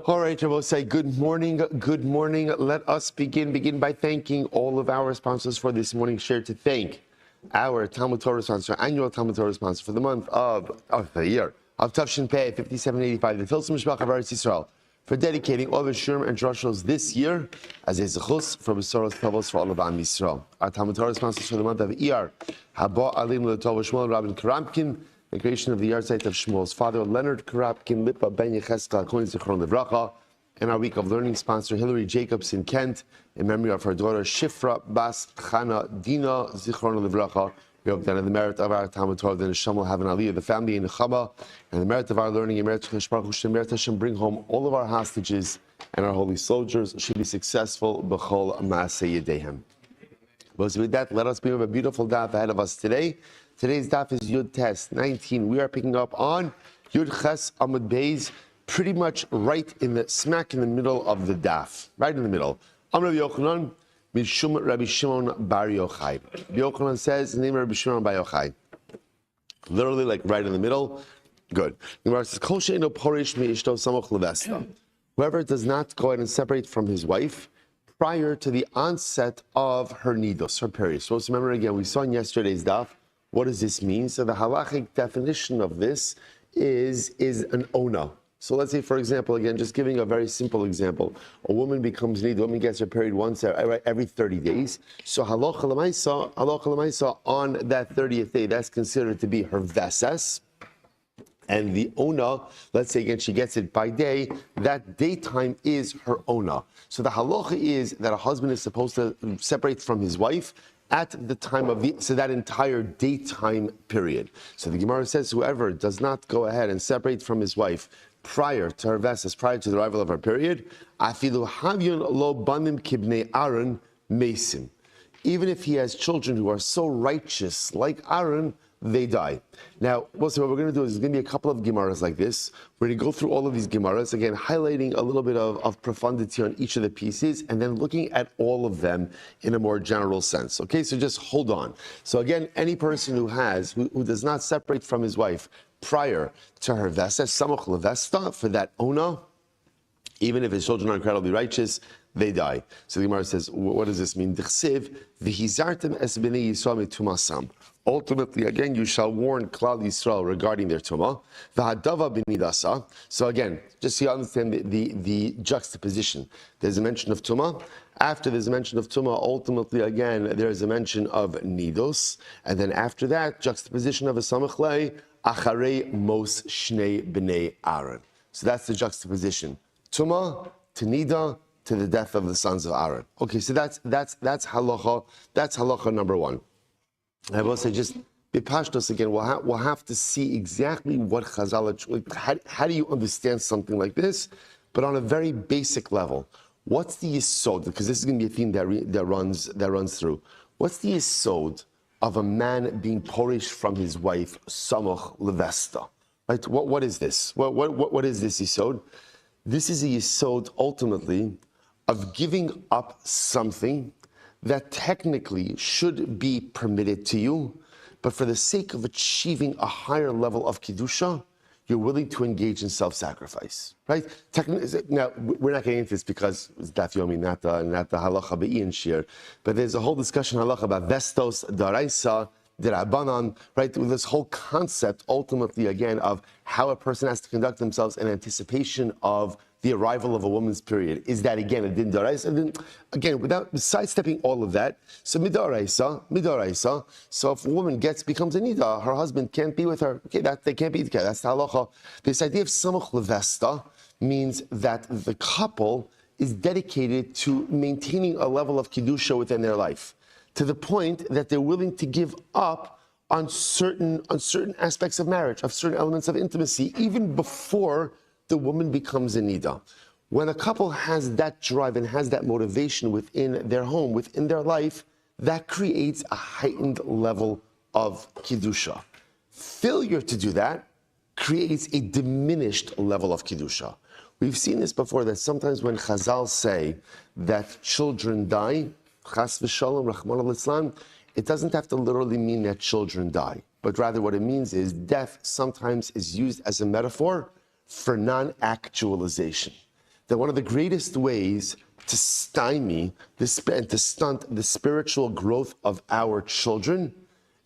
All right, I will say good morning. Good morning. Let us begin by thanking all of our sponsors for this morning's share. To thank our Talmud Torah sponsor, annual Talmud Torah sponsor for the month of the year of Tavshin Pei 5785, the Tilsim Mishpach of Eretz Yisrael, for dedicating all the Shurim and Drushos this year as a zechus for Besoros Tavos for all of Am Yisrael. Our Talmud Torah sponsors for the month of Iyar, Haba Alim L'Tov Shmuel Rabbi Karamkin, the creation of the yard site of Shmuel's father, Leonard Karapkin, Lipa Ben Yecheskel, Kohen Zichron Livracha, and our week of learning sponsor, Hillary Jacobs in Kent, in memory of her daughter, Shifra Bas Chana Dina Zichron Livracha. We hope that in the merit of our Talmud Torah, the Neshama will have an aliyah, the family in Nechama, and the merit of our learning, and merit Hashem, bring home all of our hostages and our holy soldiers, should be successful, B'chol Maaseh Yedehem. So with that, let us be with a beautiful daf ahead of us today. Today's daf is Yud Tes 19. We are picking up on Yud Ches Amud Beis, pretty much right in the smack in the middle of the daf, right in the middle. Amr Rabbi Yochanan, Mishum Rabbi Shimon Bar Yochai. Rabbi Yochanan says the name of Rabbi Shimon Bar Yochai. Literally, like right in the middle. Good. Gemara says, Kol she'eino porish me'ishto samoch levesta. Whoever does not go ahead and separate from his wife prior to the onset of her nidos, her period. So let's remember again, we saw in yesterday's daf. What does this mean? So the halachic definition of this is an ona. So let's say, for example, again, just giving a very simple example. A woman becomes nid, a woman gets her period once every 30 days. So halacha l'maisa, on that 30th day, that's considered to be her veses. And the ona, let's say again, she gets it by day, that daytime is her ona. So the halacha is that a husband is supposed to separate from his wife at the time of that entire daytime period. So the Gemara says, whoever does not go ahead and separate from his wife prior to her veses, prior to the arrival of her period, afilu havyun lo banim kibnei Aaron mesim. Even if he has children who are so righteous like Aaron, they die. Now, what we're going to do is there's going to be a couple of Gemaras like this. We're going to go through all of these Gemaras, again, highlighting a little bit of profundity on each of the pieces, and then looking at all of them in a more general sense. Okay, so just hold on. So again, any person who does not separate from his wife prior to her veses, samoch levesta, for that ona, even if his children are incredibly righteous, they die. So the Gemara says, what does this mean? D'chsev v'hizartem es b'nei Yisrael mitumasam. Ultimately, again, you shall warn Klal Yisrael regarding their tumah. V'hadava b'nidasa. So again, just so you understand the juxtaposition. There's a mention of tumah. After there's a mention of tumah, ultimately, again, there's a mention of nidos. And then after that, juxtaposition of a samach lei, acharei mos shnei b'nei Aaron. So that's the juxtaposition. Tumah to nida, to the death of the sons of Aaron. Okay, so that's halacha. That's halacha number one. I will say, just bipashtos again. We'll have to see exactly what Chazal. How do you understand something like this? But on a very basic level, what's the yesod? Because this is going to be a theme that runs through. What's the yesod of a man being porish from his wife samoch levesta? Right? What is this? What is this yesod? This is a yesod ultimately of giving up something that technically should be permitted to you, but for the sake of achieving a higher level of kedusha, you're willing to engage in self-sacrifice, right? Now, we're not getting into this because it's daf Yomi, not the halacha be'in shir, but there's a whole discussion halacha about vestos, daraisa, derabanan, right? With this whole concept, ultimately, again, of how a person has to conduct themselves in anticipation of the arrival of a woman's period. Is that again a din daraisa? And then again, without sidestepping all of that, so midaraisa. So if a woman becomes a nida, her husband can't be with her. Okay, that they can't be together. That's the halacha. This idea of samoch levesta means that the couple is dedicated to maintaining a level of kedusha within their life, to the point that they're willing to give up on certain aspects of marriage, of certain elements of intimacy, even before the woman becomes a nida. When a couple has that drive and has that motivation within their home, within their life, that creates a heightened level of kedusha. Failure to do that creates a diminished level of kedusha. We've seen this before, that sometimes when Chazal say that children die, chas v'shalom, rachmana litzlan, it doesn't have to literally mean that children die. but rather what it means is death sometimes is used as a metaphor for non-actualization. That one of the greatest ways to stymie and to stunt the spiritual growth of our children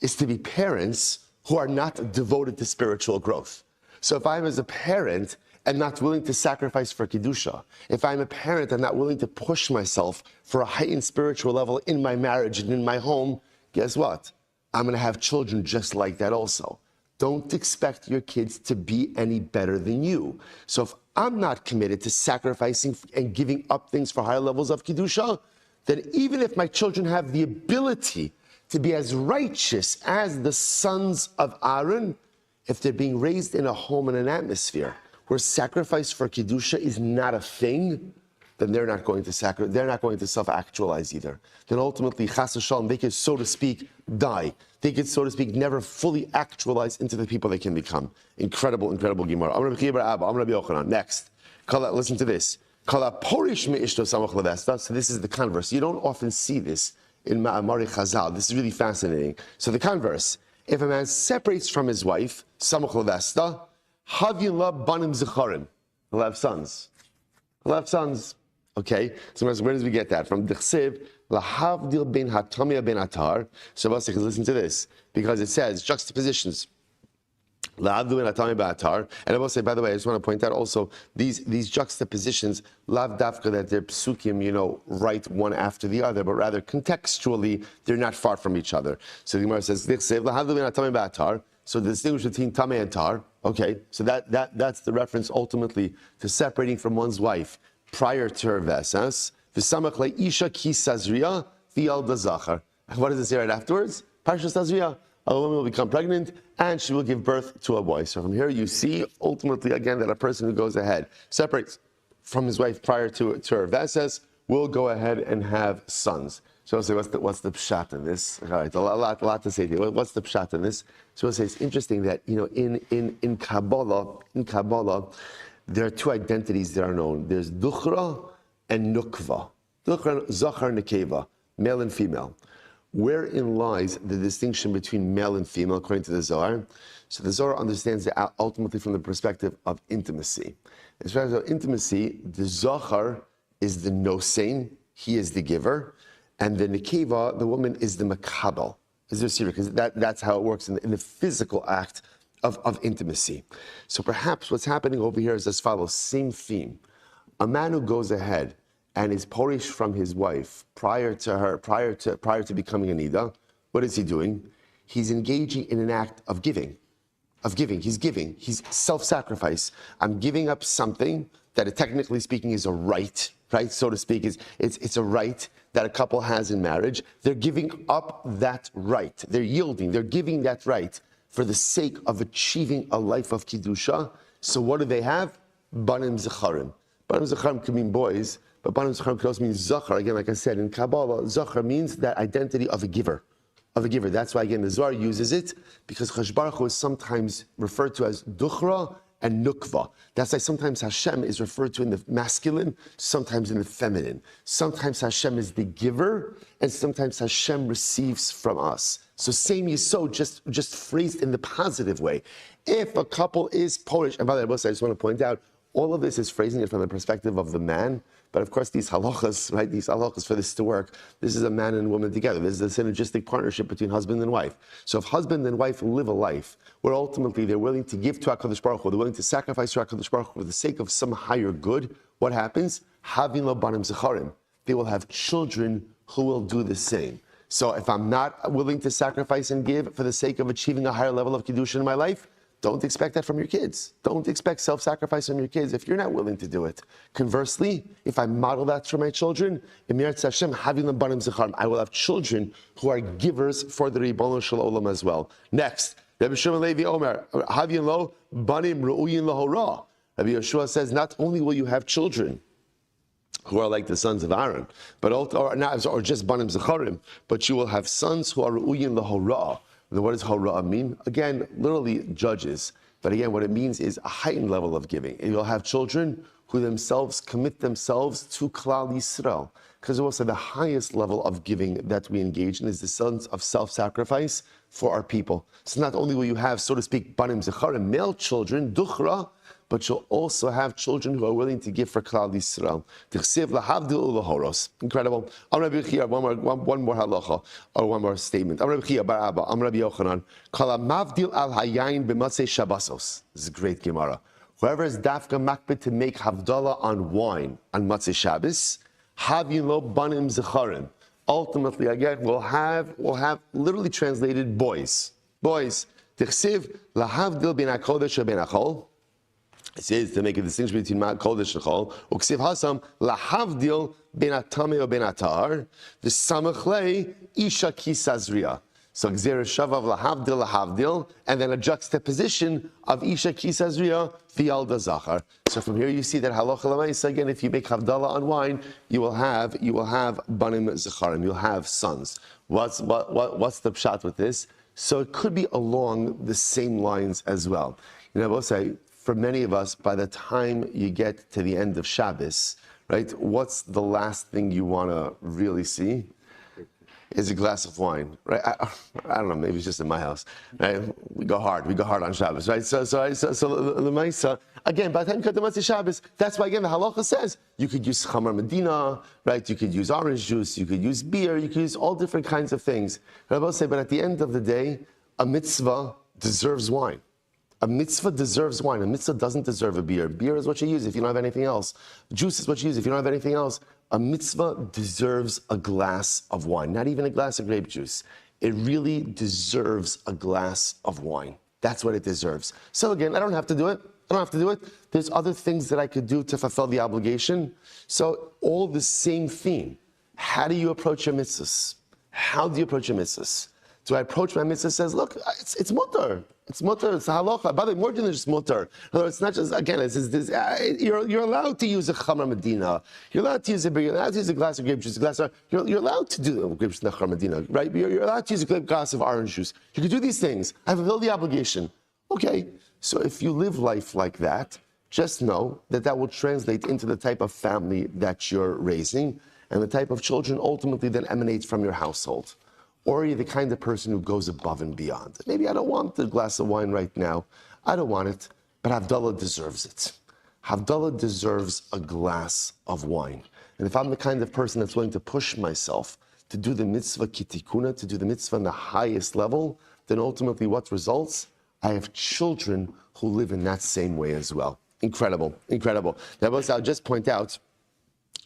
is to be parents who are not devoted to spiritual growth. So if I'm as a parent and not willing to sacrifice for Kedusha, if I'm a parent and not willing to push myself for a heightened spiritual level in my marriage and in my home, guess what? I'm going to have children just like that also. Don't expect your kids to be any better than you. So if I'm not committed to sacrificing and giving up things for higher levels of Kedusha, then even if my children have the ability to be as righteous as the sons of Aaron, if they're being raised in a home and an atmosphere where sacrifice for Kedusha is not a thing, then they're not going to self-actualize either. Then ultimately, chas v'shalom, they could, so to speak, die. They could, so to speak, never fully actualize into the people they can become. Incredible, incredible Gemara. Next, listen to this. So this is the converse. You don't often see this in Ma'amari Chazal. This is really fascinating. So the converse, if a man separates from his wife, samach levesta, havyin la banim zecharim. He'll have sons. He'll have sons. Okay, so where does we get that? From Dechsev, lahavdil ben hatamia ben atar. So listen to this, because it says juxtapositions. Lahavdil ben hatamia ben atar. And I will say, by the way, I just want to point out also these juxtapositions, lav dafka, that they're psukim, right one after the other, but rather contextually they're not far from each other. So the Gemara says Dechsev, lahavdil ben hatamia ben atar. So the distinguish between tameh and tar. Okay, so that's the reference ultimately to separating from one's wife prior to her vesas. V'samach le'isha ki sazriya v'yal dazachar. What does it say right afterwards? Parshas Tazriya. A woman will become pregnant and she will give birth to a boy. So from here you see ultimately again that a person who goes ahead, separates from his wife prior to her vesas, will go ahead and have sons. So I'll say, what's the pshat in this? All right, a lot to say to you. What's the pshat in this? So I'll say it's interesting that in Kabbalah, there are two identities that are known. There's Duchra and Nukva. Duchra, Zachar, Nekeva, male and female. Wherein lies the distinction between male and female, according to the Zohar? So the Zohar understands that ultimately from the perspective of intimacy. As far as intimacy, the Zachar is the nosein, he is the giver, and the Nekeva, the woman, is the makabel. Is there a secret? Because that's how it works in the physical act of intimacy. So perhaps what's happening over here is as follows, same theme. A man who goes ahead and is porish from his wife prior to becoming a nida, what is he doing? He's engaging in an act of giving. He's self-sacrifice. I'm giving up something that technically speaking is a right, so to speak, it's a right that a couple has in marriage. They're giving up that right. They're yielding, they're giving that right for the sake of achieving a life of Kedusha. So what do they have? Banim Zecharim. Banim Zecharim can mean boys, but Banim Zecharim can also mean Zachar. Again, like I said, in Kabbalah, Zachar means that identity of a giver. That's why, again, the Zohar uses it, because Chash Baruch Hu is sometimes referred to as Duchra and Nukva. That's why sometimes Hashem is referred to in the masculine, sometimes in the feminine. Sometimes Hashem is the giver, and sometimes Hashem receives from us. So same Yisod, just phrased in the positive way. If a couple is Polish, and by the way, I just want to point out, all of this is phrasing it from the perspective of the man, but of course these halachas, for this to work, this is a man and woman together. This is a synergistic partnership between husband and wife. So if husband and wife live a life where ultimately they're willing to give to HaKadosh Baruch Hu, they're willing to sacrifice to HaKadosh Baruch Hu for the sake of some higher good, what happens? Havin lo banim zecharim. They will have children who will do the same. So if I'm not willing to sacrifice and give for the sake of achieving a higher level of Kedusha in my life, don't expect that from your kids. Don't expect self-sacrifice from your kids if you're not willing to do it. Conversely, if I model that for my children, I will have children who are givers for the Ribono Shel Olam as well. Next, Rabbi Shmuel Levi Omer, Havyin lo banim ru'uyin lahora. Rabbi Yeshua says, not only will you have children who are like the sons of Aaron, or just banim zecharim, but you will have sons who are ru'uyin lahora. What does Hora'ah mean? Again, literally judges. But again, what it means is a heightened level of giving. And you'll have children who themselves commit themselves to Klal Yisrael. Because also the highest level of giving that we engage in is the sense of self-sacrifice for our people. So not only will you have, so to speak, banim zecharim, male children, duchra, but you'll also have children who are willing to give for Klal Yisrael. Tichsev lahavdil ulahoros. Incredible. Am Rabbi Chia, one more halacha, or one more statement. Am Rabbi Chia bar Abba, Am Rabbi Yochanan, kala mavdil al hayayin b'matzei shabbosos. This is a great Gemara. Whoever is dafka makbid to make havdalah on wine on Matzei Shabbos, havin lo banim zecharim. Ultimately, again, we'll have literally translated boys. Boys. Tichsev lahavdil bin hakodesh ben hachol. It says to make a distinction between kodesh and chol. Uksiv hasam lahavdil ben atame or ben atar. The samachlei isha kisazria. So gzera shavav lahavdil, and then a juxtaposition of isha kisazria fialda zachar. So from here you see that halacha l'maisa, again, if you make havdalah on wine, you will have banim zecharim. You'll have sons. What's the pshat with this? So it could be along the same lines as well. I will say, for many of us, by the time you get to the end of Shabbos, right, what's the last thing you want to really see? Is a glass of wine, right? I don't know, maybe it's just in my house. Right? We go hard on Shabbos, right? So the Maisa, again, by the time you cut the Matzah Shabbos, that's why, again, the halacha says you could use Chamar Medina, right? You could use orange juice, you could use beer, you could use all different kinds of things. I will say, but at the end of the day, a mitzvah deserves wine. A mitzvah deserves wine. A mitzvah doesn't deserve a beer. Beer is what you use if you don't have anything else. Juice is what you use if you don't have anything else. A mitzvah deserves a glass of wine, not even a glass of grape juice. It really deserves a glass of wine. That's what it deserves. So again, I don't have to do it. There's other things that I could do to fulfill the obligation. So all the same theme. How do you approach your mitzvahs? How do you approach your mitzvahs? Do I approach my mitzvah says, look, it's mutter. It's mutter, it's halacha. By the way, more than just mutter. It's not just, again, you're allowed to use a chamar medina. You're allowed to use a beer. You're allowed to use a glass of grape juice. You're allowed to do grape juice, not chamar medina, right? You're allowed to use a glass of orange juice. You can do these things. I fulfill the obligation. Okay, so if you live life like that, just know that will translate into the type of family that you're raising and the type of children ultimately that emanates from your household. Or are you the kind of person who goes above and beyond? Maybe I don't want the glass of wine right now. I don't want it, but Havdalah deserves it. Havdalah deserves a glass of wine. And if I'm the kind of person that's willing to push myself to do the mitzvah kitikuna, to do the mitzvah on the highest level, then ultimately what results? I have children who live in that same way as well. Incredible, incredible. Now, I'll just point out,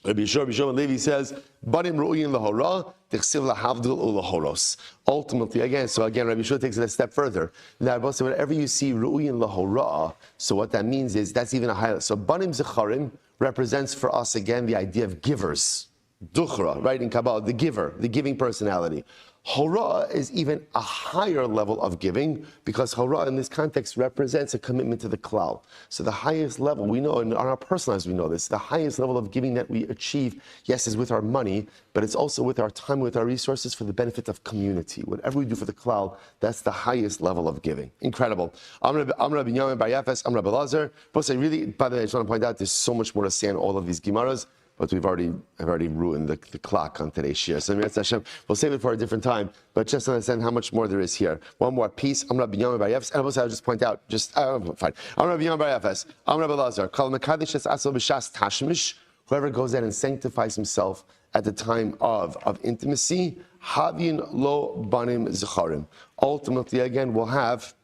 Rabbi Shmuel Levi says, "Banim ru'yin lahora, tichsiv lahavdil ulahoros." Ultimately, again, Rabbi Shmuel takes it a step further. Now, whenever you see ru'yin lahora, so what that means is that's even a highlight. So, banim zecharim represents for us again the idea of givers, duchra, right in Kabbalah, the giver, the giving personality. Hora is even a higher level of giving because hora in this context represents a commitment to the klal. So the highest level, we know, and on our personal lives we know this, the highest level of giving that we achieve, yes, is with our money, but it's also with our time, with our resources for the benefit of community. Whatever we do for the klal, that's the highest level of giving. Incredible. I'm Rabbi Yomi bar Yafes, I'm Rabbi Lazar. But I really, by the way, I just want to point out, there's so much more to say on all of these Gemaras. But I've already ruined the clock on today's shir. So we'll save it for a different time. But just to understand how much more there is here. One more piece. I'm Rabbi Yomi bar Yafes. And I'll just point out, fine. I'm Rabbi Yomi bar Yafes. I'm Rabbi Lazar. Whoever goes out and sanctifies himself at the time of intimacy, havin lo banim zecharim. Ultimately, again, we'll have.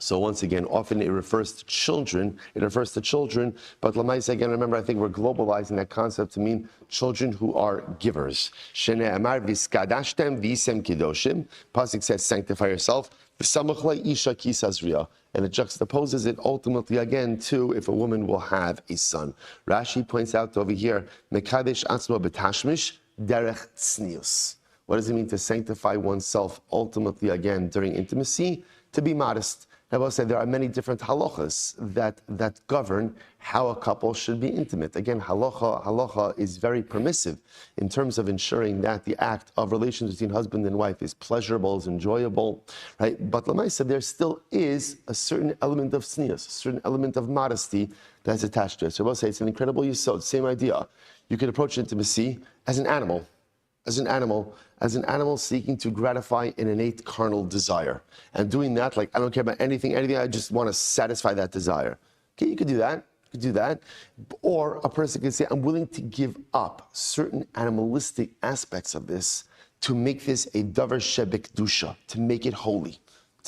So once again, often it refers to children. But Lamaisa, again, remember, I think we're globalizing that concept to mean children who are givers. Shene'amar v'skadashtem v'isem kidoshim. Pasuk says, sanctify yourself. V'samachlei isha kisazria. And it juxtaposes it ultimately again to if a woman will have a son. Rashi points out over here, mekadesh atzmo betashmish derech tznius. What does it mean to sanctify oneself ultimately again during intimacy? To be modest. I will say there are many different halachas that govern how a couple should be intimate. Again, halacha is very permissive in terms of ensuring that the act of relations between husband and wife is pleasurable, is enjoyable, right? But Lamaisa, there still is a certain element of tznius, a certain element of modesty that's attached to it. So I will say it's an incredible yesod, same idea. You can approach intimacy as an animal seeking to gratify an innate carnal desire. And doing that, like, I don't care about anything, I just want to satisfy that desire. Okay, you could do that. Or a person could say, I'm willing to give up certain animalistic aspects of this to make this a davar shebek dusha, to make it holy.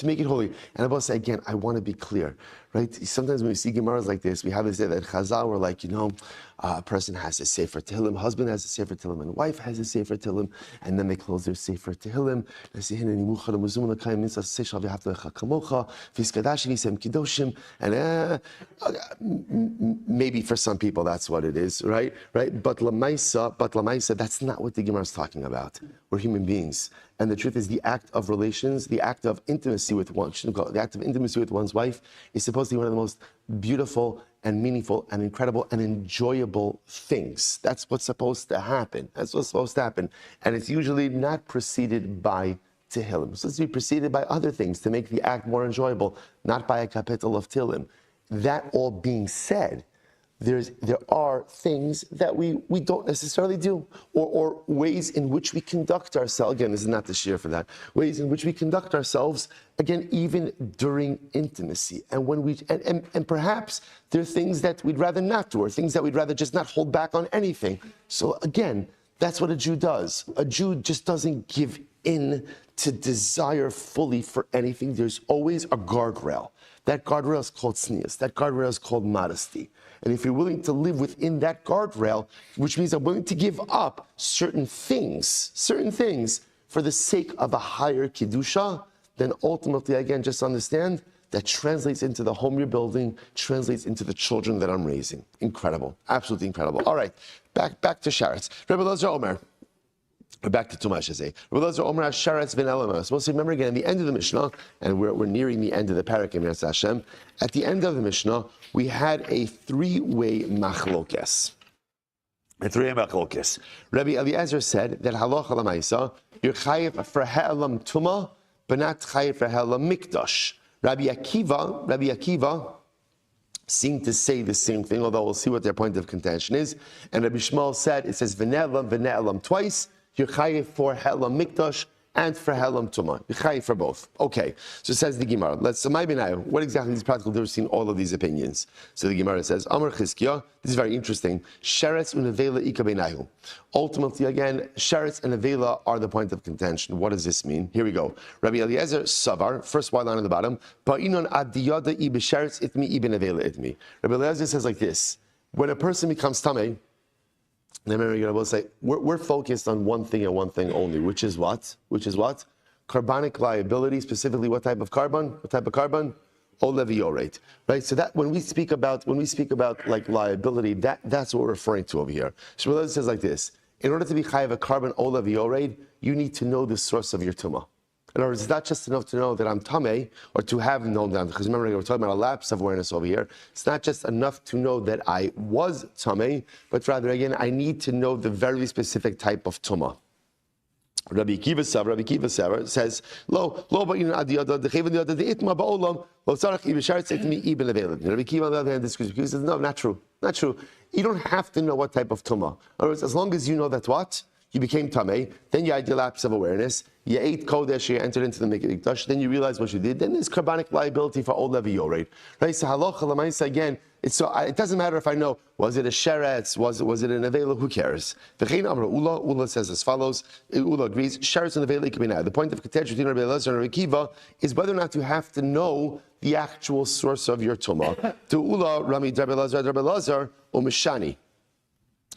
And I will say again, I want to be clear, right? Sometimes when we see Gemaras like this, we have this day that Chazal were like, a person has a sefer tehillim, husband has a sefer tehillim, and wife has a sefer tehillim, and then they close their sefer tehillim. And maybe for some people that's what it is, right? But Lamaisa, that's not what the Gemara is talking about. We're human beings. And the truth is, the act of relations, the act of intimacy with the act of intimacy with one's wife is supposed to be one of the most beautiful and meaningful and incredible and enjoyable things. That's what's supposed to happen. And it's usually not preceded by tehillim. It's supposed to be preceded by other things to make the act more enjoyable, not by a kapitel of tehillim. That all being said, there are things that we don't necessarily do, or ways in which we conduct ourselves. Again, this is not the shir for that. Ways in which we conduct ourselves, again, even during intimacy. And when and perhaps there are things that we'd rather not do, or things that we'd rather just not hold back on anything. So again, that's what a Jew does. A Jew just doesn't give in to desire fully for anything. There's always a guardrail. That guardrail is called tznius. That guardrail is called modesty. And if you're willing to live within that guardrail, which means I'm willing to give up certain things for the sake of a higher Kiddusha, then ultimately, again, just understand that translates into the home you're building, translates into the children that I'm raising. Incredible. Absolutely incredible. All right, back to Sharetz. Rabbi Elazar Omer. Back to Tumash, I say. Rabbi Elazar Omer Sharetz v'en elamas. Well, so remember again, at the end of the Mishnah, and we're nearing the end of the parakim, Yirtzeh Hashem. At the end of the Mishnah, we had a three-way machlokes. Rabbi Eliezer said that halacha lamaisa, you're chayiv for ha'elam tuma, but not chayiv for ha'elam mikdash. Rabbi Akiva seemed to say the same thing, although we'll see what their point of contention is. And Rabbi Shmuel said, it says v'ne'elam twice, you're chayiv for ha'elam mikdash, and for Helam Tumah. You're for both. Okay, so says the Gemara. What exactly is practical difference in all of these opinions? So the Gemara says, Amar Chizkiah, this is very interesting. Sheretz unavela ika beinayu. Ultimately, again, Sheretz and Avela are the point of contention. What does this mean? Here we go. Rabbi Eliezer Savar, first white line on the bottom, Ba'inon adiyada i b'sheretz itmi i b'navela itmi. Rabbi Eliezer says like this, when a person becomes Tameh, and I will say, we're focused on one thing and one thing only, which is what? Carbonic liability, specifically what type of carbon? Oleviorate, right? So that when we speak about like liability, that's what we're referring to over here. So it says like this: in order to be chayav a carbon oleviorate, you need to know the source of your tumah. In other words, it's not just enough to know that I'm tameh, or to have known that. Because remember, we're talking about a lapse of awareness over here. It's not just enough to know that I was tameh, but rather, again, I need to know the very specific type of tumah. Rabbi Akiva says, "Lo ba'in adiyada decheven the itma ba'olam lo tzarich ibisharetz itmi ibn avelim." Rabbi Akiva on the other hand disagrees. He says, "No, not true. You don't have to know what type of tumah. In other words, as long as you know that what." You became tamei, then you had your lapse of awareness, you ate kodesh, you entered into the mikdash, then you realized what you did, then there's carbonic liability for old levi yorei. Right? So halacha l'maisa again, it doesn't matter if I know, was it a sheretz, was it an avela, who cares? V'chein amar Ula says as follows, Ula agrees, sheretz and avela can be now. The point of contention between Rabbi Elazar and Rabbi Akiva is whether or not you have to know the actual source of your tumah. To Ula, Rabbi Elazar, umeshani.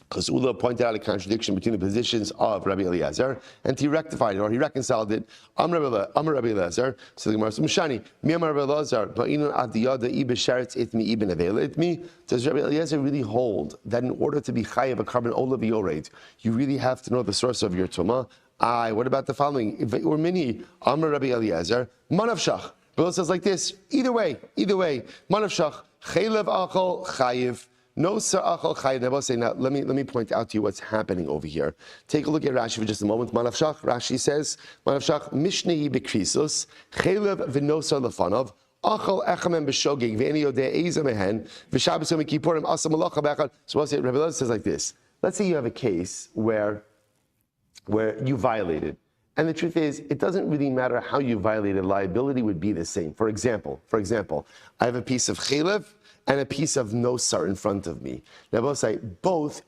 Because Ula pointed out a contradiction between the positions of Rabbi Eliezer, and he rectified it, or he reconciled it. Amar Rabbi Eliezer, so the Gemara says, Mishani, mi Amar Rabbi Eliezer, ba'inun adiyada i b'sheretz itmi ibn avela itmi. Does Rabbi Eliezer really hold that in order to be chayav a carbon olav yored, you really have to know the source of your tumah? What about the following? Or mini, Amar Rabbi Eliezer, manavshach. Rabbi says like this, either way, manavshach, chaylev achol chayiv, no sir achol chayiv. Rabbi say, now let me point out to you what's happening over here. Take a look at Rashi for just a moment. Manavshach, Rashi says, manavshach mishnehi bekrisus, chaylev v'nosar lefanav, achol echamem b'shogig v'eni yodei eiza mehen v'shabbos yom kippurim asa malacha b'echad. So Rabbi says like this. Let's say you have a case where you violated. And the truth is, it doesn't really matter how you violated, liability would be the same. For example, I have a piece of chaylev and a piece of nosar in front of me. Now both say,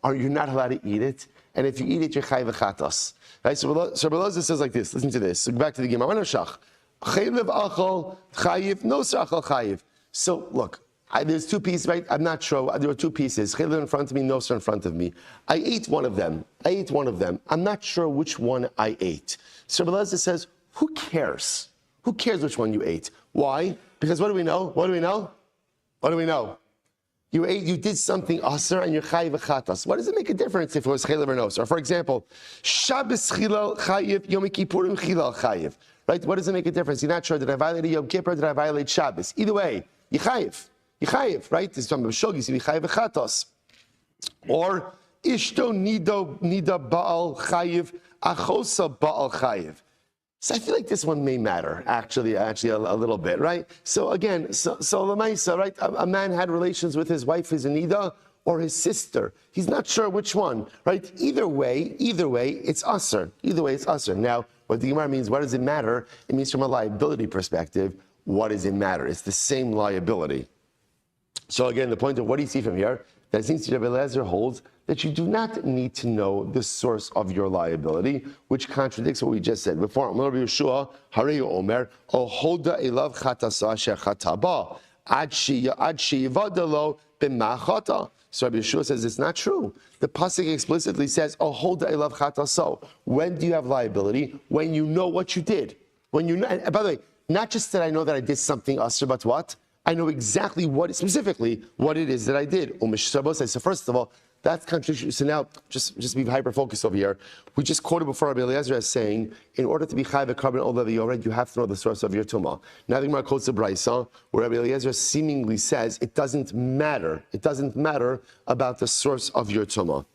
you're not allowed to eat it, and if you eat it, you're chayiv chatos. Right? So Rabbi says like this, listen to this. So go back to the Gemara. Chaylev achol chayiv, nosar achol chayiv. So look, there's two pieces, right? I'm not sure. There were two pieces. Chaylev in front of me, nosar in front of me. I ate one of them. I'm not sure which one I ate. So Rabbi says, who cares? Who cares which one you ate? Why? Because what do we know? You did something aser and you're chayiv v'chatas. What does it make a difference if it was chaylev or nosar? For example, Shabbos chilal chayiv, Yomi Kippurim chilal chayiv. Right? What does it make a difference? You're not sure, did I violate Yom Kippur or did I violate Shabbos? Either way, you chayiv. You chayiv, right? This is talking about shogis, you chayiv v'chatas. Or ishto nida baal chayiv, achosa baal chayiv. So I feel like this one may matter, actually a little bit, right? So again, so Lamaisa, right? A man had relations with his wife, his Anida, or his sister. He's not sure which one, right? Either way, it's aser. Now, what the Gemara means, what does it matter? It means from a liability perspective, what does it matter? It's the same liability. So again, the point of what do you see from here? That it seems to Rabbi Eliezer holds that you do not need to know the source of your liability, which contradicts what we just said before. Rabbi Yeshua, Hariyu Omer, O Hoda Elav Chatasa Asher Chataba, Ad Sheyivadalo B'Machata. So Rabbi Yeshua says it's not true. The pasuk explicitly says, O Hoda Elav Chataso. When do you have liability? When you know what you did. When you know, and by the way, not just that I know that I did something asr, but what? I know exactly specifically what it is that I did. So first of all, that's contradiction. So now, just be hyper-focused over here. We just quoted before Rabbi Eliezer as saying, in order to be chayiv a carbon olav yored, you have to know the source of your tumah. Now the Gemara quotes the Brisa, where Rabbi Eliezer seemingly says it doesn't matter. It doesn't matter about the source of your tumah.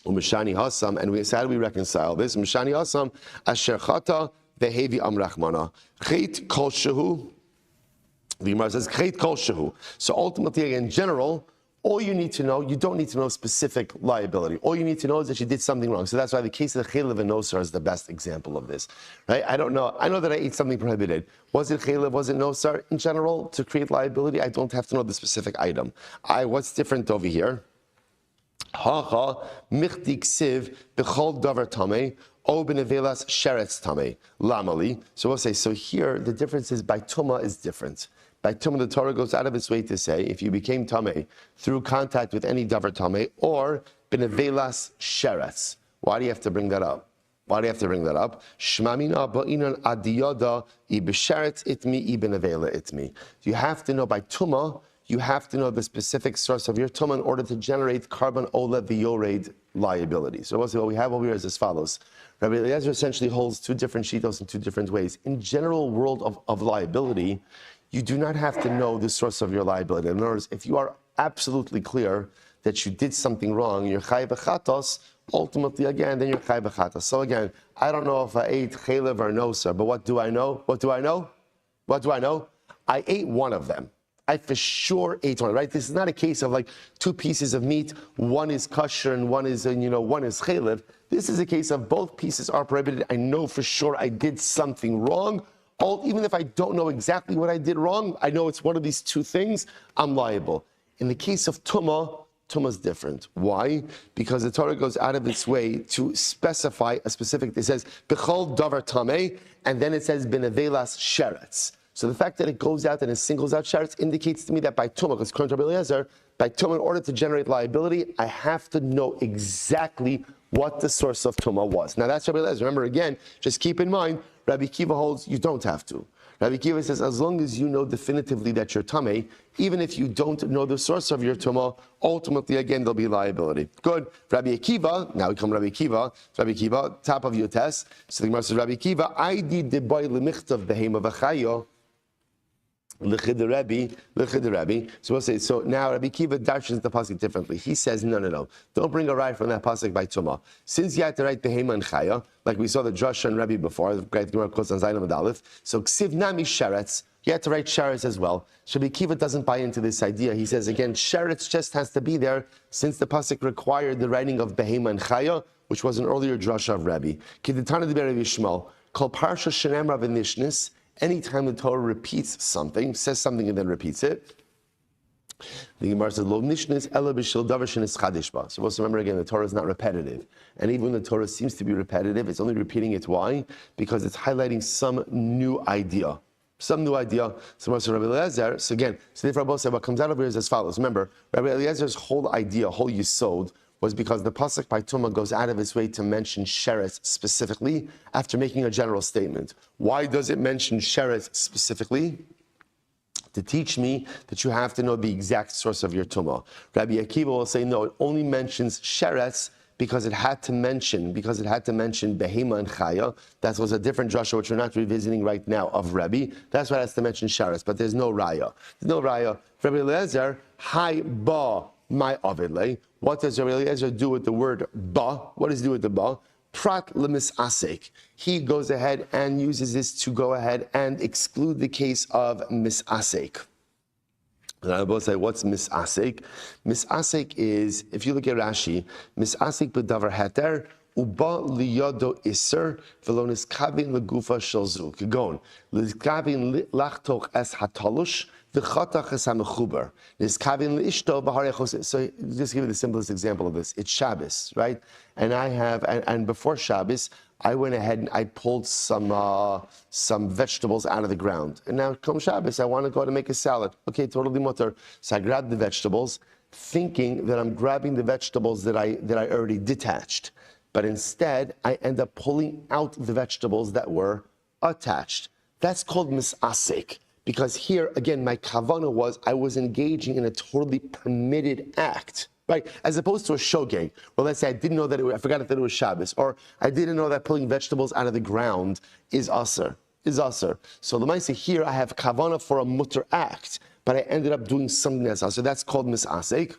Umeshani hasam, and how do we reconcile this? Umeshani hasam asher chata vehevi amrachmana chet kol shehu. The Gemara says chet kol shehu. So ultimately, in general, all you need to know, you don't need to know specific liability. All you need to know is that you did something wrong. So that's why the case of the chaylev and nosar is the best example of this. Right? I don't know. I know that I ate something prohibited. Was it chaylev? Was it nosar? In general, to create liability, I don't have to know the specific item. What's different over here? Hacha michti ksiv b'chol davar tamei o b'nevelas sheretz tamei lamali. So we'll say, so here the difference is by tumah is different. By tumah, the Torah goes out of its way to say, if you became tamei through contact with any davar tamei or b'nevelas sheretz. Why do you have to bring that up? Shmamina ba'inan adiyada I b'sheretz itmi I b'nevela itmi. You have to know by tumah. You have to know the specific source of your tumah in order to generate carbon olev v'yored liability. So what we have over here is as follows. Rabbi Eliezer essentially holds two different shitos in two different ways. In general world of liability, you do not have to know the source of your liability. In other words, if you are absolutely clear that you did something wrong, you're chayiv b'chatos, ultimately again, then you're chayiv b'chatos. So again, I don't know if I ate chaylev or nosar, but what do I know? I ate one of them. I for sure ate one, right? This is not a case of like two pieces of meat, one is kosher and one is chaylev. This is a case of both pieces are prohibited. I know for sure I did something wrong. Even if I don't know exactly what I did wrong, I know it's one of these two things, I'm liable. In the case of tumah is different. Why? Because the Torah goes out of its way to specify a specific, it says, b'chol davar tamei, and then it says, b'nevelas sheretz. So the fact that it goes out and it singles out sheretz indicates to me that by tumah, because according to Rabbi Eliezer, by tumah, in order to generate liability, I have to know exactly what the source of tumah was. Now that's Rabbi Eliezer. Remember again, just keep in mind, Rabbi Kiva holds you don't have to. Rabbi Kiva says as long as you know definitively that you're tamei, even if you don't know the source of your tumah, ultimately again there'll be liability. Good. Rabbi Akiva, now we come Rabbi Akiva. Rabbi Akiva, top of your test. So the Gemara says, Rabbi Akiva, I did the boy lemichtav behema v'chayo. L'chid Rabbi. So we'll say, so now Rabbi Kiva darshans the pasuk differently. He says, no. Don't bring a ride from that pasuk by Tumah. Since you had to write Behema and Chaya, like we saw the Drasha and Rabbi before, the great Gemara quotes on Zayin and Aleph. So Ksiv Nami Sheretz, you had to write Sheretz as well. So Rabbi Kiva doesn't buy into this idea. He says, again, Sheretz just has to be there since the pasuk required the writing of Behema and Chaya, which was an earlier Drasha of Rabbi. Kiditana de Rabbi Shmuel, Kol Parsha Shenem Rav Nishnis. Anytime the Torah repeats something, says something and then repeats it, the Gemara says, "Lo nishnis ela b'shil davar shenis chadish ba." So also remember again, the Torah is not repetitive, and even when the Torah seems to be repetitive, it's only repeating it. Why? Because it's highlighting some new idea. Some new idea. So Rabbi Eliezer. So again, so Rabbi said, what comes out of here is as follows. Remember, Rabbi Eliezer's whole idea, whole yisod, was because the pasuk by Tumah goes out of its way to mention Sheretz specifically after making a general statement. Why does it mention Sheretz specifically? To teach me that you have to know the exact source of your Tumah. Rabbi Akiva will say, no, it only mentions Sheretz because it had to mention Behema and Chaya. That was a different drasha, which we're not revisiting right now, of Rabbi. That's why it has to mention Sheretz, but there's no Raya. There's no Raya. Rabbi Eliezer, Hai Ba, my Avidle. What does Rabbi Eliezer do with the word ba? What does he do with the ba? Prat lemisasek. He goes ahead and uses this to go ahead and exclude the case of misasek. And I will say, what's misasek? Misasek is, if you look at Rashi, misasek b'davar heter uba liyodo iser v'lo niskavin legufa shelzu. Kegon niskavin lachtoch es hatalush. So just give you the simplest example of this. It's Shabbos, right? And before Shabbos, I went ahead and I pulled some vegetables out of the ground. And now come Shabbos, I want to go to make a salad. Okay, totally mutter. So I grabbed the vegetables, thinking that I'm grabbing the vegetables that I already detached. But instead, I end up pulling out the vegetables that were attached. That's called misasek. Because here, again, my kavanah was I was engaging in a totally permitted act, right? As opposed to a shogeg. Well, let's say I didn't know that I forgot that it was Shabbos, or I didn't know that pulling vegetables out of the ground is aser. So l'maisa here, I have kavanah for a mutter act, but I ended up doing something that's aser. That's called misasek.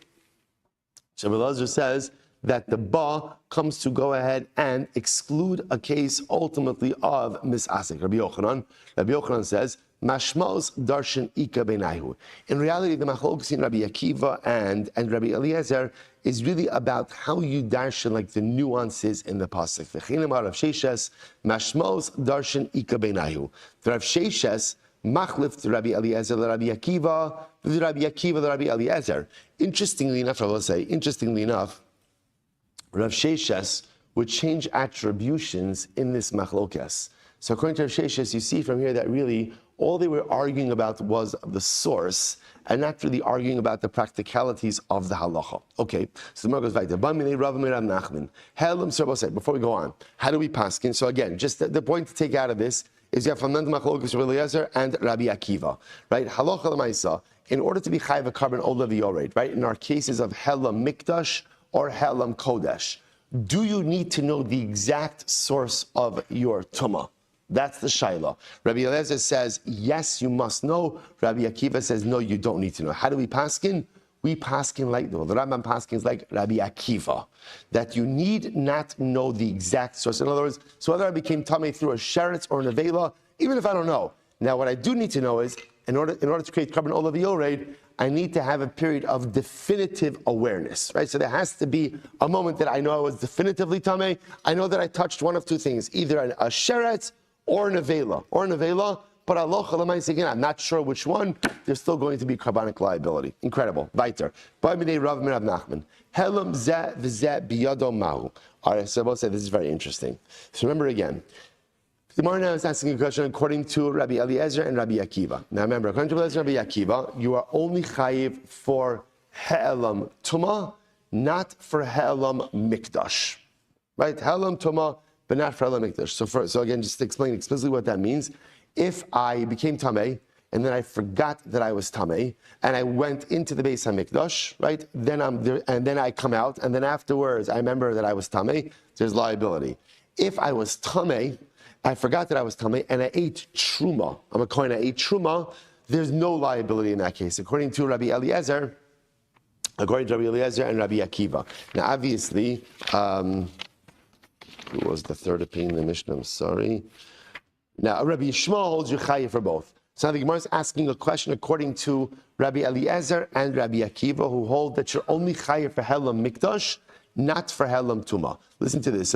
Rabbi Eliezer says that the ba comes to go ahead and exclude a case ultimately of misasek. Rabbi Yochanan says, Mashmaos darshan ika benayu. In reality, the machlokes in Rabbi Akiva and Rabbi Eliezer is really about how you darshan, like the nuances in the pasuk. V'chinam Rav Sheshes mashmaos darshan ika benayu. The Rav Sheshes machlif to Rabbi Eliezer, the Rabbi Akiva, the Rabbi Akiva, the Rabbi Eliezer. Interestingly enough, Rav Sheshes would change attributions in this machlokes. So according to Rav Sheshes, you see from here that really all they were arguing about was the source and not really arguing about the practicalities of the halacha. Okay, so the Gemara goes back there. Before we go on, how do we paskin? So again, just the point to take out of this is you have fundamental machlokes Rabbi Eliezer and Rabbi Akiva, right? Halacha l'maisa, in order to be chayav a carbon olav yored, right? In our cases of helam mikdash or helam kodesh, do you need to know the exact source of your tumah? That's the shaila. Rabbi Eliezer says, yes, you must know. Rabbi Akiva says, no, you don't need to know. How do we paskin? We paskin like the Rambam paskins like Rabbi Akiva, that you need not know the exact source. In other words, so whether I became tamei through a sheretz or an avela, even if I don't know. Now, what I do need to know is, in order to create carbon olav yored, I need to have a period of definitive awareness, right? So there has to be a moment that I know I was definitively tamei. I know that I touched one of two things, either a sheretz or an avela, but Allah, again, I'm not sure which one. There's still going to be carbonic liability. Incredible. Weiter. Helam zeh v'zeh biyado mahu. All right, so I will say this is very interesting. So remember again, the Gemara now is asking a question according to Rabbi Eliezer and Rabbi Akiva. Now remember, according to Rabbi Eliezer and Rabbi Akiva, you are only chayiv for he'elam tumah, not for he'elam mikdash. Right? He'elam tumah, but not for he'elam mikdash. So again, just to explain explicitly what that means, if I became tamei, and then I forgot that I was tamei, and I went into the Beis HaMikdash, right? Then I'm there, and then I come out, and then afterwards I remember that I was tamei. There's liability. If I was tamei, I forgot that I was tamei, and I ate truma. I'm a kohen. I ate truma. there's no liability in that case, according to Rabbi Eliezer and Rabbi Akiva. Now, obviously, who was the third opinion in the Mishnah? I'm sorry. Now, Rabbi Shmuel holds you chayiv for both. So now the Gemara is asking a question according to Rabbi Eliezer and Rabbi Akiva, who hold that you're only chayiv for helam mikdash, not for helam tuma. Listen to this.